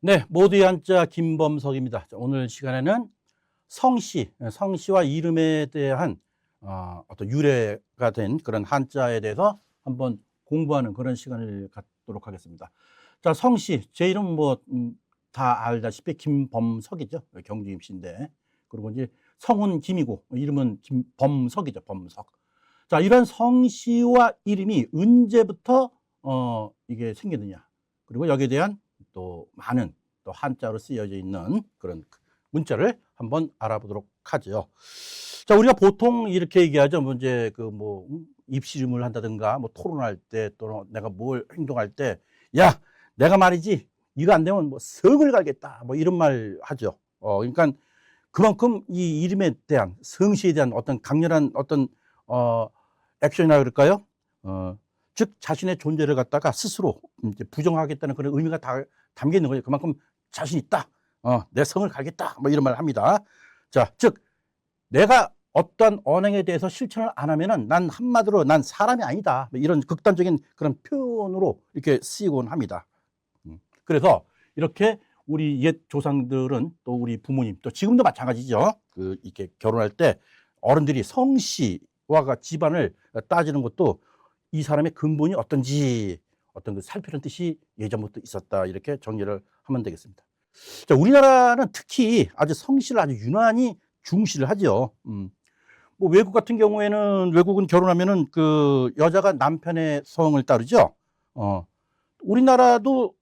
네, 모두의 한자 김범석입니다. 자, 오늘 시간에는 성씨와 이름에 대한 어떤 유래가 된 그런 한자에 대해서 한번 공부하는 그런 시간을 갖도록 하겠습니다. 자, 성씨, 제 이름 다 알다시피 김범석이죠. 경주 임씨인데. 그리고 이제 성은 김이고 이름은 김범석이죠. 범석. 자, 이런 성씨와 이름이 언제부터 이게 생겼느냐. 그리고 여기에 대한 또 많은 또 한자로 쓰여져 있는 그런 문자를 한번 알아보도록 하죠. 자, 우리가 보통 이렇게 얘기하죠. 이제 입시름을 한다든가 토론할 때 또는 내가 뭘 행동할 때, 야, 내가 말이지 이거 안 되면 성을 갈겠다 이런 말 하죠. 그러니까 그만큼 이 이름에 대한 성씨에 대한 어떤 강렬한 어떤 액션이라 그럴까요? 즉 자신의 존재를 갖다가 스스로 이제 부정하겠다는 그런 의미가 다 담겨 있는 거예요. 그만큼 자신 있다. 내 성을 갈겠다. 이런 말을 합니다. 자, 즉 내가 어떤 언행에 대해서 실천을 안 하면은 난 한마디로 난 사람이 아니다. 이런 극단적인 그런 표현으로 이렇게 쓰이곤 합니다. 그래서 이렇게 우리 옛 조상들은 또 우리 부모님 또 지금도 마찬가지죠. 이렇게 결혼할 때 어른들이 성씨와 집안을 따지는 것도 이 사람의 근본이 어떤지 어떤 살피는 뜻이 예전부터 있었다. 이렇게 정리를 하면 되겠습니다. 자, 우리나라는 특히 아주 성씨를 아주 유난히 중시를 하죠. 외국 같은 경우에는 외국은 결혼하면은 그 여자가 남편의 성을 따르죠. 우리나라도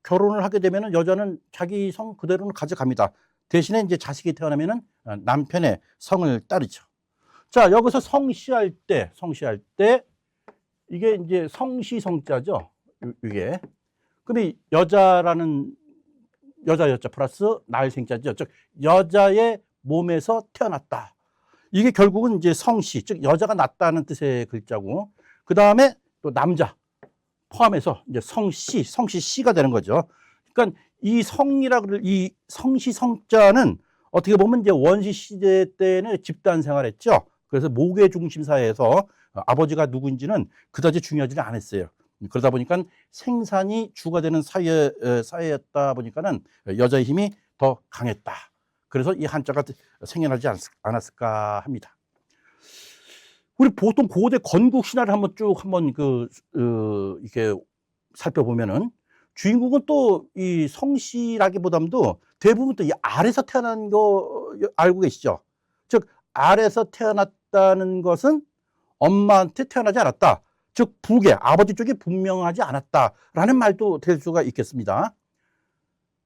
결혼을 하게 되면은 여자는 자기 성 그대로는 가져갑니다. 대신에 이제 자식이 태어나면은 남편의 성을 따르죠. 자, 여기서 성씨할 때 이게 이제 성씨 성자죠. 이게. 근데 여자라는 여자 플러스 날 생자죠. 즉 여자의 몸에서 태어났다. 이게 결국은 이제 성씨, 즉 여자가 낳다는 뜻의 글자고, 그 다음에 또 남자 포함해서 이제 성씨 씨가 되는 거죠. 그러니까 이 이 성씨 성자는 어떻게 보면 이제 원시 시대 때는 집단 생활했죠. 그래서 모계 중심 사회에서 아버지가 누구인지는 그다지 중요하지 않았어요. 그러다 보니까 생산이 주가 되는 사회였다 보니까는 여자의 힘이 더 강했다. 그래서 이 한자가 생겨나지 않았을까 합니다. 우리 보통 고대 건국 신화를 한번 이렇게 살펴보면은 주인공은 또 이 성씨라기보다도 대부분 또 이 알에서 태어난 거 알고 계시죠? 즉 알에서 태어났다는 것은 엄마한테 태어나지 않았다. 즉 부계, 아버지 쪽이 분명하지 않았다라는 말도 될 수가 있겠습니다.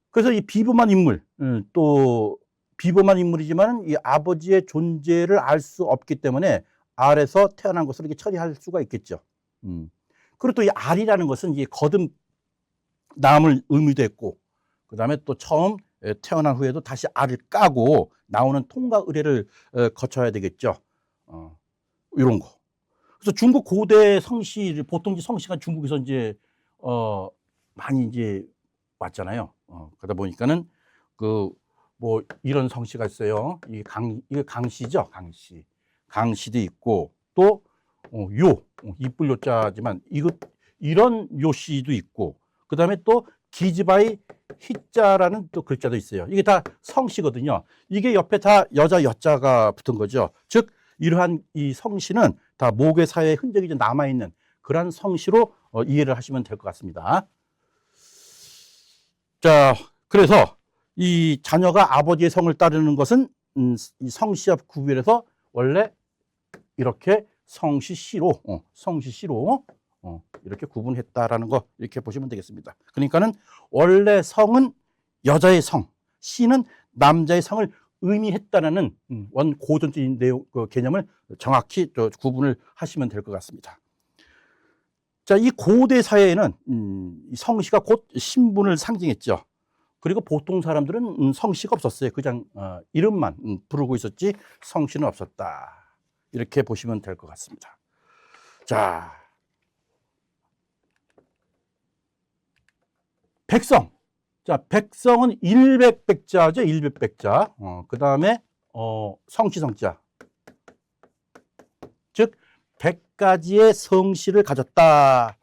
그래서 이 비범한 인물, 또 비범한 인물이지만 이 아버지의 존재를 알 수 없기 때문에 알에서 태어난 것으로 이렇게 처리할 수가 있겠죠. 그리고 또 이 알이라는 것은 이 거듭 남을 의미도 했고, 그 다음에 또 처음 태어난 후에도 다시 알을 까고 나오는 통과 의례를 거쳐야 되겠죠. 이런 거. 그래서 중국 고대 성씨, 보통 성씨가 중국에서 이제 많이 이제 왔잖아요. 그러다 보니까는 이런 성씨가 있어요. 이게 강씨죠, 강씨. 강씨도 있고 또 이쁠 요자지만 이런 요씨도 있고, 그 다음에 또 기지바이 희자라는 또 글자도 있어요. 이게 다 성씨거든요. 이게 옆에 다 여자 여자가 붙은 거죠. 즉 이러한 이 성씨는 다 모계 사회의 흔적이 좀 남아있는 그런 성씨로 이해를 하시면 될 것 같습니다. 자, 그래서 이 자녀가 아버지의 성을 따르는 것은 이 성씨와 구별해서 원래 이렇게 성씨씨로 이렇게 구분했다라는 거 이렇게 보시면 되겠습니다. 그러니까는 원래 성은 여자의 성, 씨는 남자의 성을 의미했다라는 원 고전적인 내용 개념을 정확히 구분을 하시면 될 것 같습니다. 자, 이 고대 사회에는 이 성씨가 곧 신분을 상징했죠. 그리고 보통 사람들은 성씨가 없었어요. 그냥 이름만 부르고 있었지 성씨는 없었다. 이렇게 보시면 될 것 같습니다. 자, 백성. 자, 백성은 일백백자죠. 일백백자. 그 다음에 성씨성자. 즉 100가지의 성씨를 가졌다.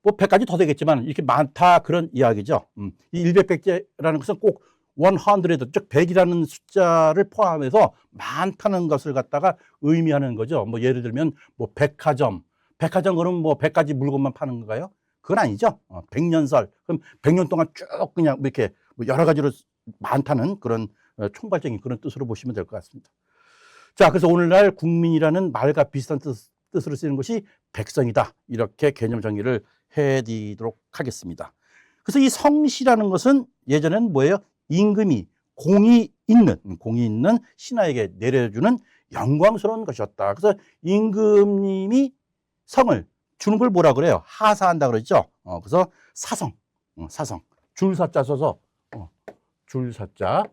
뭐 100가지 더 되겠지만 이렇게 많다 그런 이야기죠. 이 일백백제라는 것은 꼭 100, 즉 100이라는 숫자를 포함해서 많다는 것을 갖다가 의미하는 거죠. 뭐 예를 들면 뭐 백화점 그러면 뭐 100가지 물건만 파는 건가요? 그건 아니죠. 백년설 그럼 100년 동안 쭉 그냥 이렇게 뭐 여러 가지로 많다는 그런 총괄적인 그런 뜻으로 보시면 될 것 같습니다. 자, 그래서 오늘날 국민이라는 말과 비슷한 뜻으로 쓰이는 것이 백성이다. 이렇게 개념 정의를 해드리도록 하겠습니다. 그래서 이 성씨라는 것은 예전에는 뭐예요? 임금이 공이 있는 신하에게 내려주는 영광스러운 것이었다. 그래서 임금님이 성을 주는 걸 뭐라 그래요? 하사한다 그러죠. 그래서 사성, 줄사자 써서 줄사자,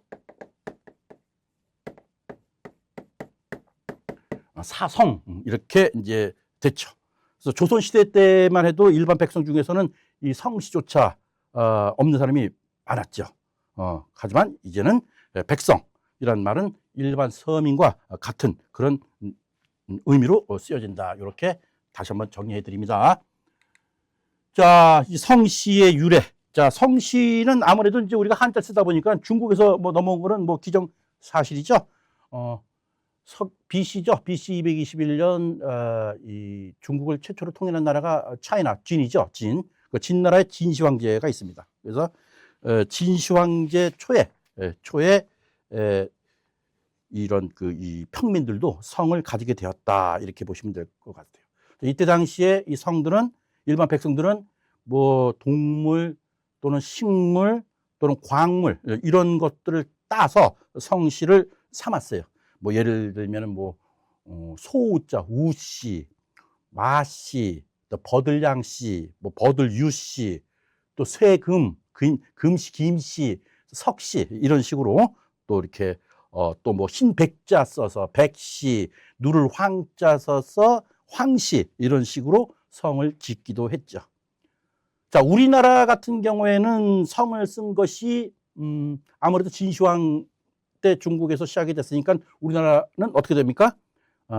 사성 이렇게 이제 됐죠. 그래서 조선 시대 때만 해도 일반 백성 중에서는 이 성씨조차 없는 사람이 많았죠. 하지만 이제는 백성이란 말은 일반 서민과 같은 그런 의미로 쓰여진다. 이렇게 다시 한번 정리해 드립니다. 자, 이 성씨의 유래. 자, 성씨는 아무래도 이제 우리가 한자 쓰다 보니까 중국에서 뭐 넘어온 거는 뭐 기정사실이죠. BC죠. BC 221년 이 중국을 최초로 통일한 나라가 차이나 진이죠. 진. 그 진나라에 진시 황제가 있습니다. 그래서 진시 황제 초에 이런 이 평민들도 성을 가지게 되었다. 이렇게 보시면 될 것 같아요. 이때 당시에 이 성들은 일반 백성들은 뭐 동물 또는 식물 또는 광물 이런 것들을 따서 성씨를 삼았어요. 뭐 예를 들면은 뭐 소우자 우씨, 마씨, 또 버들양씨, 뭐 버들유씨, 또 쇠금, 금씨, 김씨, 석씨 이런 식으로 또 이렇게 또 뭐 흰백자 써서 백씨, 누를 황자 써서 황씨 이런 식으로 성을 짓기도 했죠. 자, 우리나라 같은 경우에는 성을 쓴 것이 아무래도 진시황 때 중국에서 시작이 됐으니까 우리나라는 어떻게 됩니까?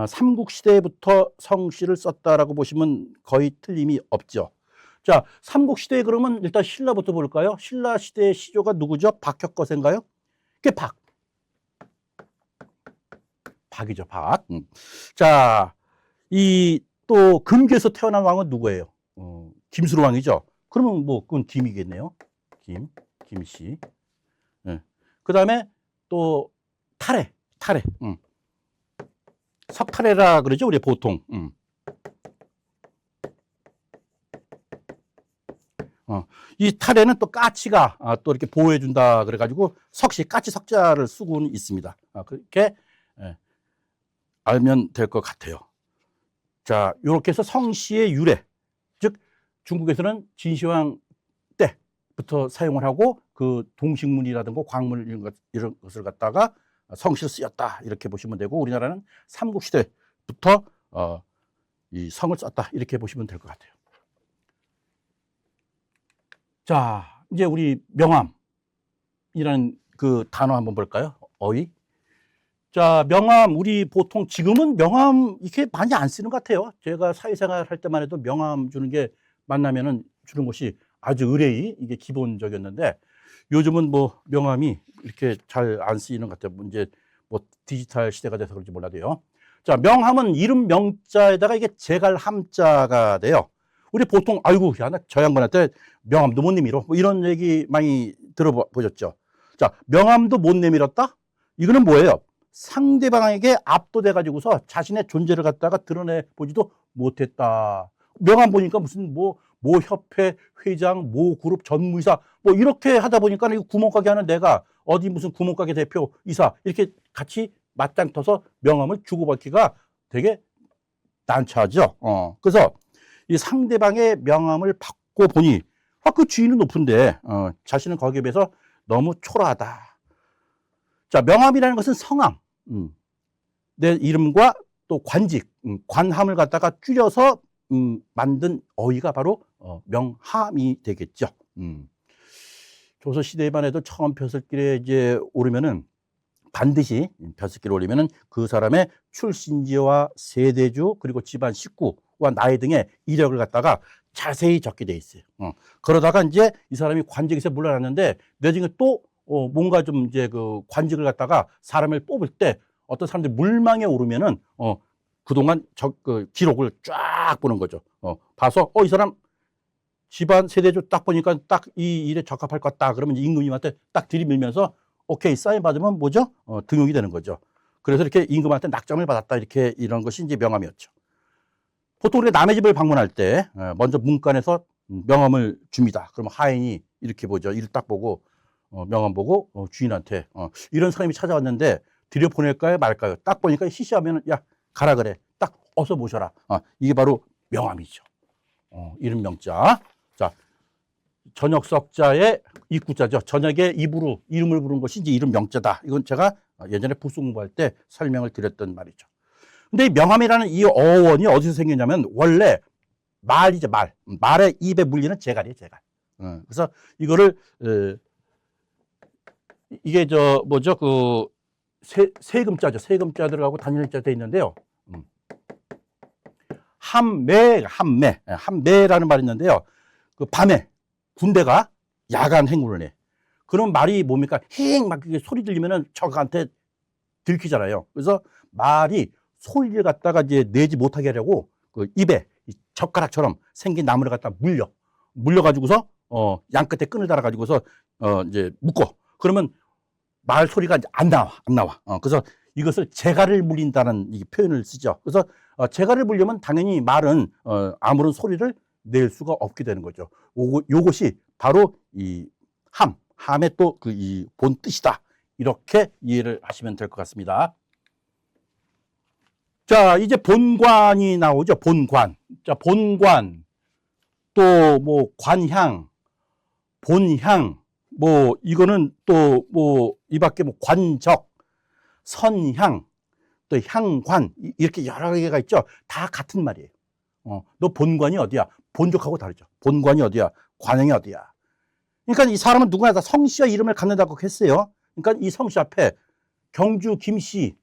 삼국시대부터 성씨를 썼다라고 보시면 거의 틀림이 없죠. 자, 삼국시대에 그러면 일단 신라부터 볼까요? 신라 시대의 시조가 누구죠? 박혁거세인가요? 그게 박이죠, 박. 자, 이 또 금괴에서 태어난 왕은 누구예요? 김수로 왕이죠. 그러면 뭐 그건 김이겠네요. 김씨. 네. 그 다음에 또 탈해. 석탈해라 그러죠, 우리 보통. 이 탈해는 또 까치가 또 이렇게 보호해준다 그래가지고 까치 석자를 쓰고는 있습니다. 그렇게 알면 될 것 같아요. 자, 이렇게 해서 성씨의 유래, 즉 중국에서는 진시황 때부터 사용을 하고 그 동식물이라든가 광물 이런 것을 갖다가 성씨로 쓰였다 이렇게 보시면 되고 우리나라는 삼국시대부터 이 성을 썼다 이렇게 보시면 될 것 같아요. 자, 이제 우리 명함이라는 그 단어 한번 볼까요? 어휘. 자, 명함, 우리 보통 지금은 명함 이렇게 많이 안 쓰는 것 같아요. 제가 사회생활 할 때만 해도 명함 주는 게 만나면은 주는 것이 아주 의뢰의 이게 기본적이었는데 요즘은 뭐 명함이 이렇게 잘 안 쓰이는 것 같아요. 이제 뭐 디지털 시대가 돼서 그런지 몰라도요. 자, 명함은 이름 명자에다가 이게 제갈 함자가 돼요. 우리 보통 아이고 야, 나 저 양반한테 명함도 못 내밀어 뭐 이런 얘기 많이 들어보셨죠. 자, 명함도 못 내밀었다? 이거는 뭐예요? 상대방에게 압도돼 가지고서 자신의 존재를 갖다가 드러내 보지도 못했다. 명함 보니까 무슨 모 협회 회장, 모 그룹 전무이사 뭐 이렇게 하다 보니까 이 구멍가게 하는 내가 어디 무슨 구멍가게 대표 이사 이렇게 같이 맞짱 터서 명함을 주고받기가 되게 난처하죠. 그래서 이 상대방의 명함을 받고 보니 그 지위는 높은데 자신은 거기에 비해서 너무 초라하다. 자, 명함이라는 것은 성함, 내 이름과 또 관직, 관함을 갖다가 줄여서 만든 어휘가 바로 명함이 되겠죠. 조선 시대에만 해도 처음 벼슬길에 이제 오르면은 반드시 벼슬길에 오르면은 그 사람의 출신지와 세대주 그리고 집안 식구 지역과 나이 등의 이력을 갖다가 자세히 적게 돼 있어요. 그러다가 이제 이 사람이 관직에서 물러났는데 나중에 또 뭔가 좀 이제 그 관직을 갖다가 사람을 뽑을 때 어떤 사람들이 물망에 오르면은 그동안 그 기록을 쫙 보는 거죠. 봐서 이 사람 집안 세대주 딱 보니까 딱 이 일에 적합할 것 같다. 그러면 임금님한테 딱 들이밀면서 오케이 사인 받으면 뭐죠? 등용이 되는 거죠. 그래서 이렇게 임금한테 낙점을 받았다. 이렇게 이런 것이 이제 명함이었죠. 보통 우리가 남의 집을 방문할 때 먼저 문간에서 명함을 줍니다. 그러면 하인이 이렇게 보죠. 이를 딱 보고 명함 보고 주인한테 이런 사람이 찾아왔는데 들여 보낼까요 말까요? 딱 보니까 시시하면 야 가라 그래. 딱 어서 모셔라. 이게 바로 명함이죠. 이름 명자. 자, 저녁석자의 입구자죠. 저녁에 입으로 이름을 부른 것이 이제 이름 명자다. 이건 제가 예전에 부수 공부할 때 설명을 드렸던 말이죠. 근데 이 명함이라는 이 어원이 어디서 생겼냐면 원래 말이죠, 말. 말의 입에 물리는 재갈이에요, 재갈. 그래서 이거를 이게 뭐죠? 그 세금자죠. 세금자 들어가고 단일자 돼 있는데요. 함매라는 말이 있는데요. 그 밤에 군대가 야간 행군을 해. 그럼 말이 뭡니까? 막 소리 들리면은 적한테 들키잖아요. 그래서 말이 소리를 갖다가 이제 내지 못하게 하려고 그 입에 젓가락처럼 생긴 나무를 갖다 물려가지고서 양 끝에 끈을 달아가지고서 이제 묶어. 그러면 말 소리가 이제 안 나와. 그래서 이것을 재갈을 물린다는 이 표현을 쓰죠. 그래서 재갈을 물려면 당연히 말은 아무런 소리를 낼 수가 없게 되는 거죠. 요것이 바로 이 함의 또 그 이 본 뜻이다. 이렇게 이해를 하시면 될 것 같습니다. 자, 이제 본관이 나오죠. 본관. 자, 본관. 또 뭐 관향, 본향, 뭐 이거는 또 뭐 이 밖에 뭐 관적, 선향, 또 향관 이렇게 여러 개가 있죠. 다 같은 말이에요. 너 본관이 어디야? 본족하고 다르죠. 본관이 어디야? 관향이 어디야? 그러니까 이 사람은 누구나 다 성씨와 이름을 갖는다고 했어요. 그러니까 이 성씨 앞에 경주 김씨,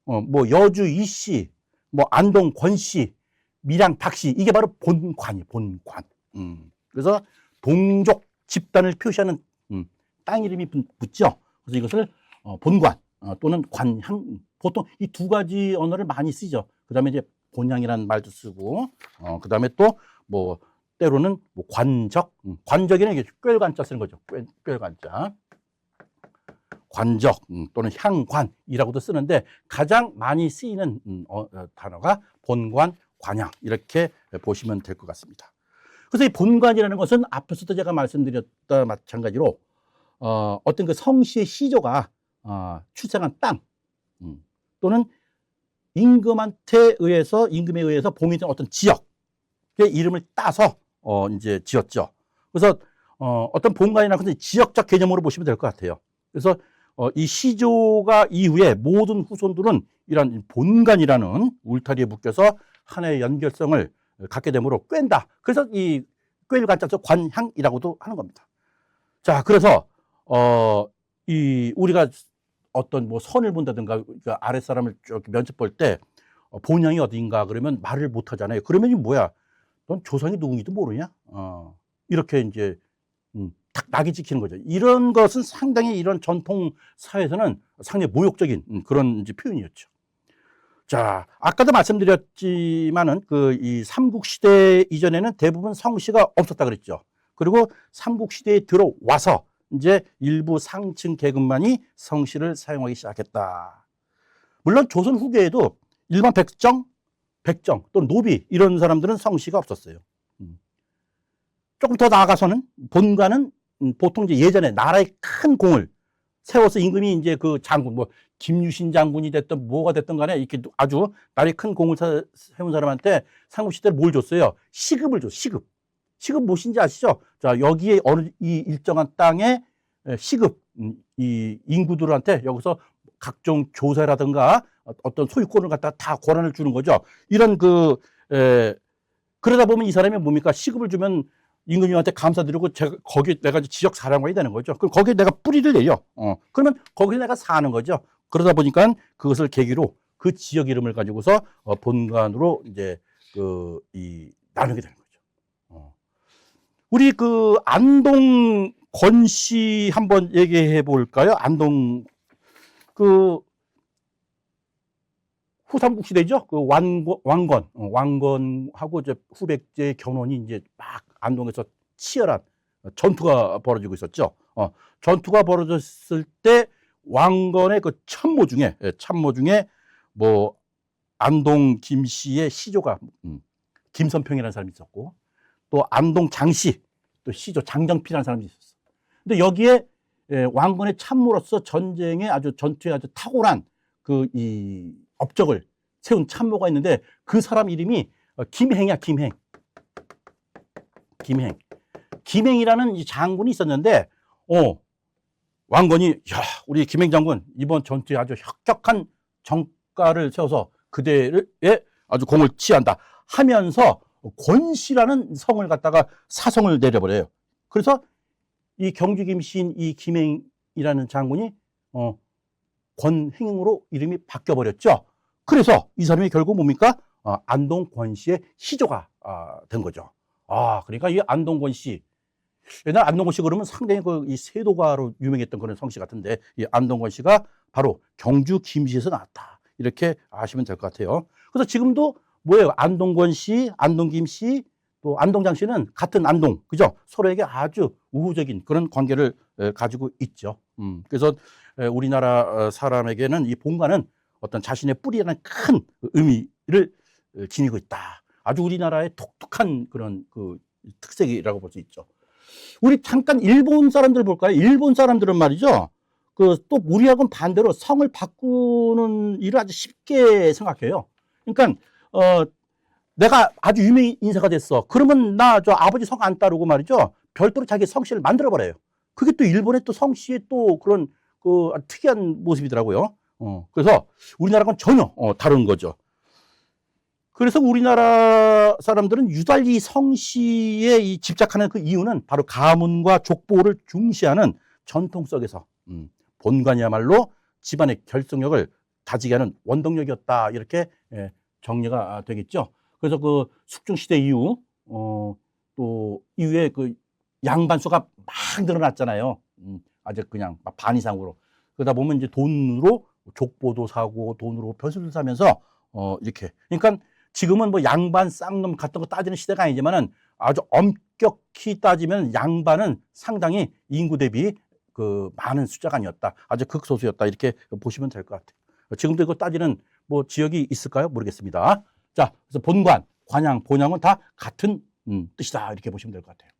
뭐 여주 이씨, 뭐 안동 권씨, 밀양 박씨 이게 바로 본관이에요. 본관. 그래서 동족 집단을 표시하는 땅 이름이 붙죠. 그래서 이것을 본관 또는 관향 보통 이 두 가지 언어를 많이 쓰죠. 그다음에 이제 본향이라는 말도 쓰고 그다음에 또 뭐 때로는 뭐 관적 관적에는 이게 꿰관자 쓰는 거죠. 꿰관자 관적 또는 향관이라고도 쓰는데 가장 많이 쓰이는 단어가 본관, 관향 이렇게 보시면 될 것 같습니다. 그래서 이 본관이라는 것은 앞에서도 제가 말씀드렸다 마찬가지로 어떤 그 성씨의 시조가 출생한 땅 또는 임금에 의해서 봉인된 어떤 지역의 이름을 따서 이제 지었죠. 그래서 어떤 본관이나 근데 지역적 개념으로 보시면 될 것 같아요. 그래서 이 시조가 이후에 모든 후손들은 이런 본관이라는 울타리에 묶여서 하나의 연결성을 갖게 되므로 꿰다. 그래서 이 꿰관자서 관향이라고도 하는 겁니다. 자, 그래서 우리가 어떤 뭐 선을 본다든가 그러니까 아랫사람을 쭉 면접 볼 때 본향이 어딘가 그러면 말을 못 하잖아요. 그러면 이 뭐야? 넌 조상이 누군지도 모르냐? 이렇게 이제 딱 낙이 찍히는 거죠. 이런 것은 상당히 이런 전통 사회에서는 상당히 모욕적인 그런 이제 표현이었죠. 자, 아까도 말씀드렸지만은 이 삼국시대 이전에는 대부분 성씨가 없었다 그랬죠. 그리고 삼국시대에 들어와서 이제 일부 상층 계급만이 성씨를 사용하기 시작했다. 물론 조선 후기에도 일반 백정 또는 노비 이런 사람들은 성씨가 없었어요. 조금 더 나아가서는 본관은 보통 이제 예전에 나라의 큰 공을 세워서 임금이 이제 그 장군 뭐 김유신 장군이 됐든 뭐가 됐든 간에 이렇게 아주 나라의 큰 공을 세운 사람한테 삼국시대를 뭘 줬어요? 시급을 줘. 시급 무엇인지 아시죠? 자, 여기에 어느 이 일정한 땅에 시급 이 인구들한테 여기서 각종 조세라든가 어떤 소유권을 갖다 다 권한을 주는 거죠. 이런 그러다 보면 이 사람이 뭡니까? 시급을 주면 임금님한테 감사드리고 거기 내가 지역 사령관이 되는 거죠. 그럼 거기에 내가 뿌리를 내려. 그러면 거기에 내가 사는 거죠. 그러다 보니까 그것을 계기로 그 지역 이름을 가지고서 본관으로 이제 나누게 되는 거죠. 우리 안동 권씨 한번 얘기해 볼까요? 안동 후삼국 시대죠. 왕건하고 이제 후백제의 견훤이 이제 막 안동에서 치열한 전투가 벌어지고 있었죠. 전투가 벌어졌을 때 왕건의 참모 중에 뭐 안동 김씨의 시조가 김선평이라는 사람이 있었고, 또 안동 장씨 또 시조 장정필이라는 사람이 있었어. 근데 여기에 왕건의 참모로서 전투에 아주 탁월한 이 업적을 세운 참모가 있는데 그 사람 이름이 김행이야. 김행이라는 이 장군이 있었는데 왕건이 야, 우리 김행 장군 이번 전투에 아주 혁혁한 정가를 세워서 그대를 아주 공을 치한다 하면서 권씨라는 성을 갖다가 사성을 내려버려요. 그래서 이 경주 김씨인 이 김행이라는 장군이 권행으로 이름이 바뀌어버렸죠. 그래서 이 사람이 결국 뭡니까? 안동 권씨의 시조가 된 거죠. 그러니까 이 안동 권씨, 옛날 안동 권씨 그러면 상당히 이 세도가로 유명했던 그런 성씨 같은데, 이 안동 권씨가 바로 경주 김씨에서 나왔다. 이렇게 아시면 될 것 같아요. 그래서 지금도 뭐예요? 안동 권씨, 안동 김씨, 또 안동 장씨는 같은 안동, 그죠? 서로에게 아주 우호적인 그런 관계를 가지고 있죠. 그래서 우리나라 사람에게는 이 본관은 어떤 자신의 뿌리라는 큰 의미를 지니고 있다. 아주 우리나라의 독특한 그런 특색이라고 볼 수 있죠. 우리 잠깐 일본 사람들 볼까요? 일본 사람들은 말이죠. 또 우리하고는 반대로 성을 바꾸는 일을 아주 쉽게 생각해요. 그러니까 내가 아주 유명 인사가 됐어. 그러면 나 아버지 성 안 따르고 말이죠. 별도로 자기 성씨를 만들어 버려요. 그게 또 일본의 또 성씨의 또 그런 특이한 모습이더라고요. 그래서 우리나라는 전혀 다른 거죠. 그래서 우리나라 사람들은 유달리 성씨에 집착하는 그 이유는 바로 가문과 족보를 중시하는 전통 속에서 본관이야말로 집안의 결속력을 다지게 하는 원동력이었다. 이렇게 정리가 되겠죠. 그래서 숙중시대 이후 또 이후에 양반수가 막 늘어났잖아요. 아주 그냥 반 이상으로. 그러다 보면 이제 돈으로 족보도 사고 돈으로 벼슬을 사면서 이렇게. 그러니까 지금은 뭐 양반 쌍놈 같은 거 따지는 시대가 아니지만은 아주 엄격히 따지면 양반은 상당히 인구 대비 많은 숫자가 아니었다. 아주 극소수였다. 이렇게 보시면 될 것 같아요. 지금도 이거 따지는 뭐 지역이 있을까요? 모르겠습니다. 자, 그래서 본관, 관양, 본양은 다 같은 뜻이다. 이렇게 보시면 될 것 같아요.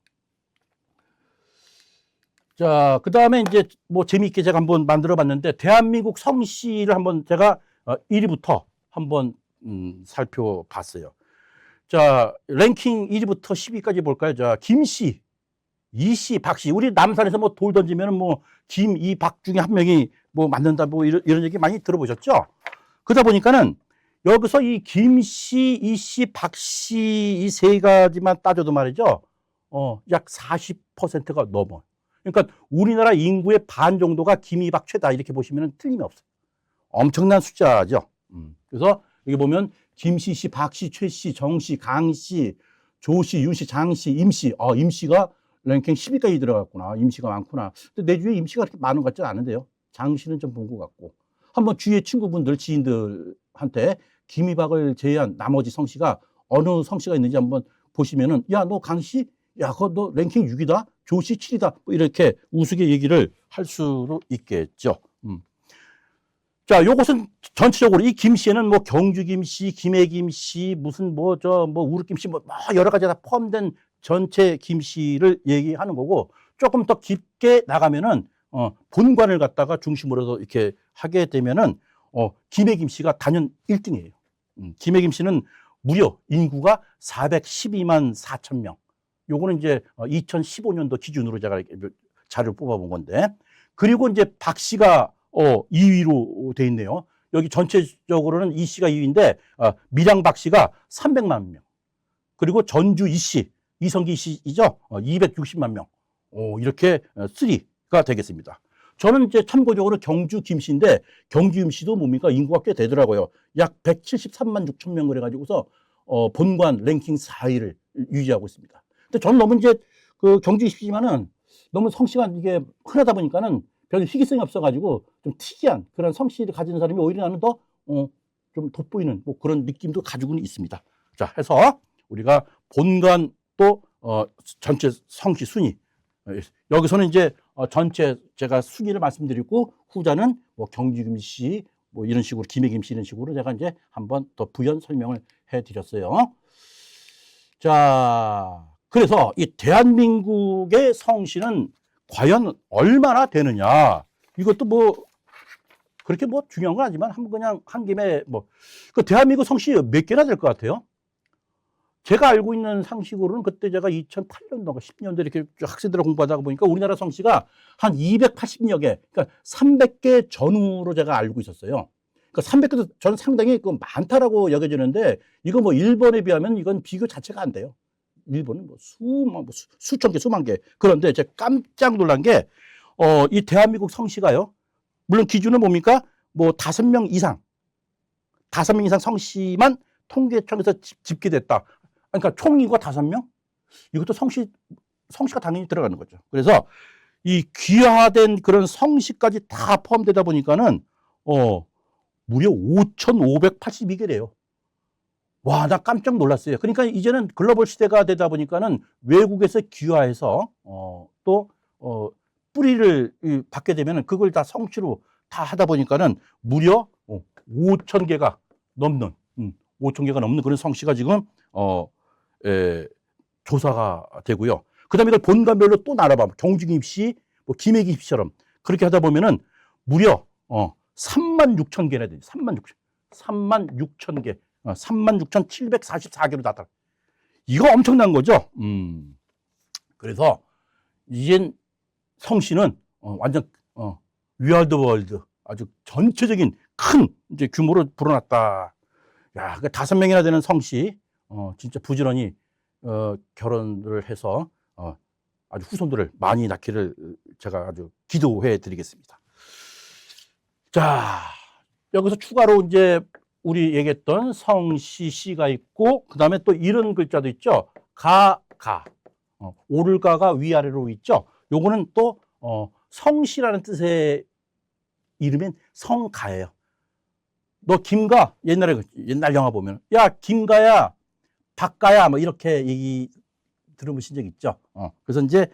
자, 그 다음에 이제 뭐 재미있게 제가 한번 만들어 봤는데, 대한민국 성씨를 한번 제가 1위부터 한번 살펴봤어요. 자, 랭킹 1위부터 10위까지 볼까요? 자, 김씨, 이씨, 박씨. 우리 남산에서 뭐 돌 던지면은 뭐 김, 이, 박 중에 한 명이 뭐 맞는다 뭐 이런 얘기 많이 들어보셨죠? 그러다 보니까는 여기서 이 김씨, 이씨, 박씨 이 세 가지만 따져도 말이죠. 약 40%가 넘어요. 그러니까 우리나라 인구의 반 정도가 김이 박 최다 이렇게 보시면 틀림이 없어요. 엄청난 숫자죠. 그래서 여기 보면 김씨, 씨, 박씨, 최씨, 정씨, 강씨, 조씨, 유씨, 장씨, 임씨. 임씨가 랭킹 10위까지 들어갔구나. 임씨가 많구나. 근데 내 주위에 임씨가 그렇게 많은 것 같지는 않은데요. 장씨는 좀 본 것 같고. 한번 주위의 친구분들, 지인들한테 김이박을 제외한 나머지 성씨가 어느 성씨가 있는지 한번 보시면은, 야, 너 강씨? 야, 너 랭킹 6위다? 조씨 7위다? 뭐 이렇게 우스개 얘기를 할 수도 있겠죠. 자, 요것은 전체적으로 이 김씨에는 뭐 경주 김씨, 김해 김씨, 무슨 우르 김씨, 여러 가지 다 포함된 전체 김씨를 얘기하는 거고, 조금 더 깊게 나가면은, 본관을 갖다가 중심으로 해서 이렇게 하게 되면은, 김해 김씨가 단연 1등이에요. 김해 김씨는 무려 인구가 412만 4천 명. 요거는 이제 2015년도 기준으로 제가 자료를 뽑아본 건데, 그리고 이제 박 씨가 2위로 돼 있네요. 여기 전체적으로는 이 씨가 2위인데 밀양 박 씨가 300만 명. 그리고 전주 이 씨, 이성기 씨이죠. 260만 명. 이렇게 3가 되겠습니다. 저는 이제 참고적으로 경주 김 씨인데, 경주 김 씨도 뭡니까? 인구가 꽤 되더라고요. 약 173만 6천 명 그래가지고서 본관 랭킹 4위를 유지하고 있습니다. 근데 저는 너무 이제 그 경주기 쉽지만은 너무 성씨가 이게 흔하다 보니까는 별 희귀성이 없어가지고 좀 특이한 그런 성씨를 가지는 사람이 오히려 나는 더 좀 돋보이는 뭐 그런 느낌도 가지고는 있습니다. 자, 해서 우리가 본관 또 전체 성씨 순위, 여기서는 이제 전체 제가 순위를 말씀드리고 후자는 뭐 경주김 씨 뭐 이런 식으로 김혜김 씨 이런 식으로 제가 이제 한번 더 부연 설명을 해드렸어요. 자, 그래서 이 대한민국의 성씨는 과연 얼마나 되느냐, 이것도 뭐 그렇게 뭐 중요한 건 아니지만 한번 그냥 한 김에 뭐 그 대한민국 성씨 몇 개나 될 것 같아요? 제가 알고 있는 상식으로는 그때 제가 2008년도가 10년도 이렇게 학생들을 공부하다 보니까 우리나라 성씨가 한 280여 개, 그러니까 300개 전후로 제가 알고 있었어요. 그러니까 300개도 저는 상당히 그 많다라고 여겨지는데, 이거 뭐 일본에 비하면 이건 비교 자체가 안 돼요. 일본은 뭐 수천 개, 수만 개. 그런데 제가 깜짝 놀란 게, 이 대한민국 성씨가요, 물론 기준은 뭡니까? 뭐 5명 이상 성씨만 통계청에서 집계됐다. 그러니까 총 인구가 5명? 이것도 성씨가 당연히 들어가는 거죠. 그래서 이 귀화된 그런 성씨까지 다 포함되다 보니까는, 무려 5,582개래요. 와, 나 깜짝 놀랐어요. 그러니까 이제는 글로벌 시대가 되다 보니까는 외국에서 귀화해서, 뿌리를 받게 되면은 그걸 다 성씨로 다 하다 보니까는 무려 5,000개가 넘는, 5,000개가 넘는 그런 성씨가 지금, 조사가 되고요. 그 다음에 이걸 본관별로 또 나눠봐. 경주김 씨, 뭐 김혜김 씨처럼. 그렇게 하다 보면은 무려, 36,000개나 돼요. 36,000개. 36,744개로 나타. 이거 엄청난 거죠? 그래서, 이젠 성씨는, 완전, 위아더 월드. 아주 전체적인 큰, 이제 규모로 불어났다. 야, 그 5명이나 되는 성씨, 진짜 부지런히, 결혼을 해서, 아주 후손들을 많이 낳기를 제가 아주 기도해 드리겠습니다. 자, 여기서 추가로 이제 우리 얘기했던 성씨, 씨가 있고, 그 다음에 또 이런 글자도 있죠. 가. 오를가가 위아래로 있죠. 요거는 또, 성씨라는 뜻의 이름인 성가예요. 너 김가, 옛날 영화 보면, 야, 김가야, 박가야, 뭐 이렇게 얘기 들어보신 적 있죠. 그래서 이제,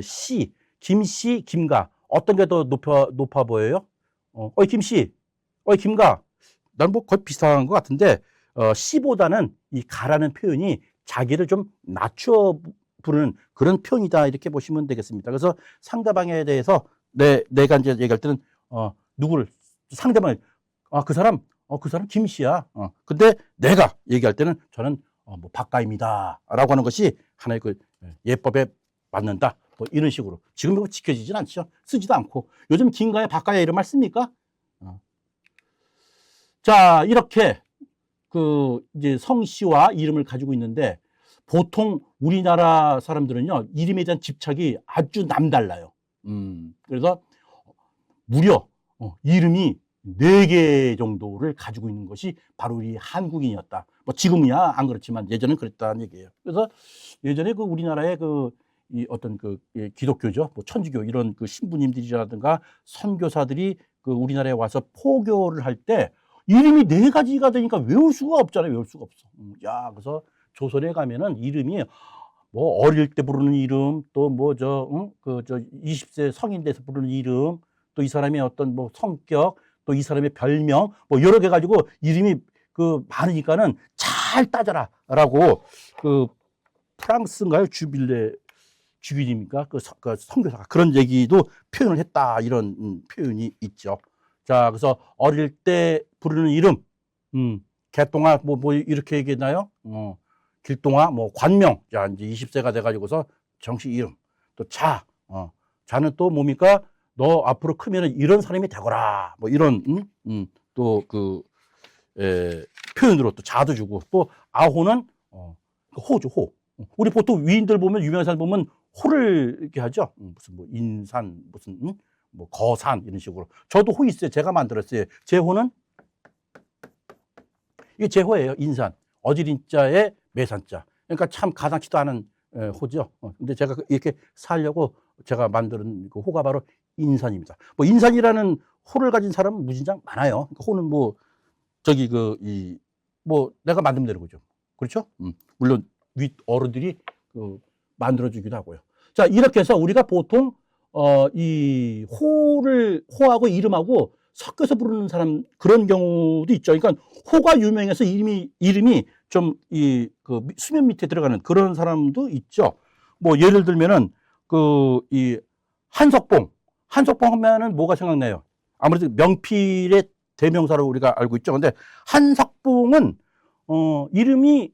씨, 김씨, 김가. 어떤 게 더 높아 보여요? 어이, 김씨, 어이, 김가. 난 뭐 거의 비슷한 것 같은데, 씨보다는 이 가라는 표현이 자기를 좀 낮춰 부르는 그런 표현이다, 이렇게 보시면 되겠습니다. 그래서 상대방에 대해서 내가 이제 얘기할 때는, 누구를, 상대방을, 그 사람 김씨야. 근데 내가 얘기할 때는 저는, 뭐 박가입니다. 라고 하는 것이 하나의 그 예법에 맞는다. 뭐 이런 식으로. 지금 이거 지켜지진 않죠. 쓰지도 않고. 요즘 김가야, 박가야 이런 말 씁니까? 자, 이렇게 그 이제 성씨와 이름을 가지고 있는데, 보통 우리나라 사람들은요, 이름에 대한 집착이 아주 남달라요. 그래서 무려 이름이 4개 정도를 가지고 있는 것이 바로 우리 한국인이었다. 뭐 지금이야 안 그렇지만 예전엔 그랬다는 얘기예요. 그래서 예전에 그 우리나라의 이 어떤 기독교죠, 뭐 천주교 이런 그 신부님들이라든가 선교사들이 그 우리나라에 와서 포교를 할 때 이름이 4가지가 되니까 외울 수가 없잖아요. 외울 수가 없어. 야, 그래서 조선에 가면은 이름이 뭐 어릴 때 부르는 이름, 또 뭐 20세 성인 돼서 부르는 이름, 또 이 사람의 어떤 뭐 성격, 또 이 사람의 별명, 뭐 여러 개 가지고 이름이 그 많으니까는 잘 따져라라고 그 프랑스인가요? 주빌입니까? 그 선교사가 그런 얘기도 표현을 했다, 이런 표현이 있죠. 자, 그래서 어릴 때 부르는 이름, 개똥아 뭐 이렇게 얘기했나요? 길동아, 뭐 관명. 자, 이제 20세가 돼가지고서 정식 이름. 또 자는 또 뭡니까? 너 앞으로 크면은 이런 사람이 되거라. 뭐 이런 또 표현으로 또 자도 주고, 또 아호는 호죠, 호. 우리 보통 위인들 보면, 유명한 사람 보면 호를 이렇게 하죠. 무슨 뭐 인산, 무슨 뭐 거산 이런 식으로. 저도 호 있어요. 제가 만들었어요. 제 호는 이게 제 호예요. 인산. 어지린자에 매산자. 그러니까 참 가당치도 않은 호죠. 근데 제가 이렇게 살려고 제가 만드는 그 호가 바로 인산입니다. 뭐 인산이라는 호를 가진 사람은 무진장 많아요. 그러니까 호는 뭐 저기 뭐 내가 만들면 되는 거죠. 그렇죠? 물론 윗 어른들이 만들어주기도 하고요. 자, 이렇게 해서 우리가 보통 이 호하고 이름하고 섞여서 부르는 사람 그런 경우도 있죠. 그러니까 호가 유명해서 이름이 좀 수면 밑에 들어가는 그런 사람도 있죠. 뭐 예를 들면은 이 한석봉 하면은 뭐가 생각나요? 아무래도 명필의 대명사로 우리가 알고 있죠. 근데 한석봉은 이름이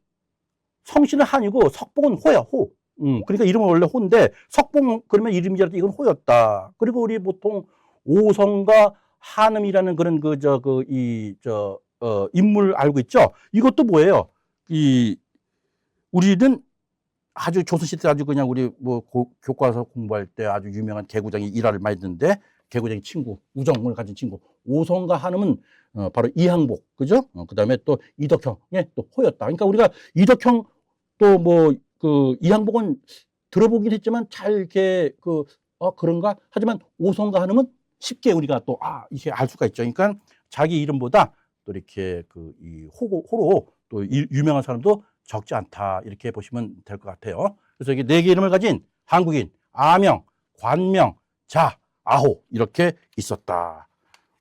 성씨는 한이고 석봉은 호야, 호. 그러니까 이름은 원래 호인데 석봉 그러면 이름이라도 이건 호였다. 그리고 우리 보통 오성과 한음이라는 그런 인물 알고 있죠. 이것도 뭐예요? 우리는 아주 조선시대 아주 그냥 우리 뭐 교과서 공부할 때 아주 유명한 개구장이 일화를 많이 듣는데 개구장의 친구, 우정을 가진 친구 오성과 한음은 바로 이항복, 그죠? 그다음에 또 이덕형의 또 호였다. 그러니까 우리가 이덕형 또 뭐 이항복은 들어보긴 했지만 잘 이렇게 그런가 하지만 오성과 한음은 쉽게 우리가 또 이렇게 알 수가 있죠. 그러니까 자기 이름보다 또 이렇게 이 호로 또 유명한 사람도 적지 않다 이렇게 보시면 될 것 같아요. 그래서 이게 4개 이름을 가진 한국인 아명, 관명, 자, 아호 이렇게 있었다.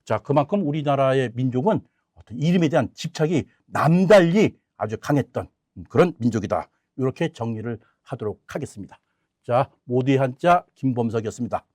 자, 그만큼 우리나라의 민족은 어떤 이름에 대한 집착이 남달리 아주 강했던 그런 민족이다. 이렇게 정리를 하도록 하겠습니다. 자, 모두의 한자 김범석이었습니다.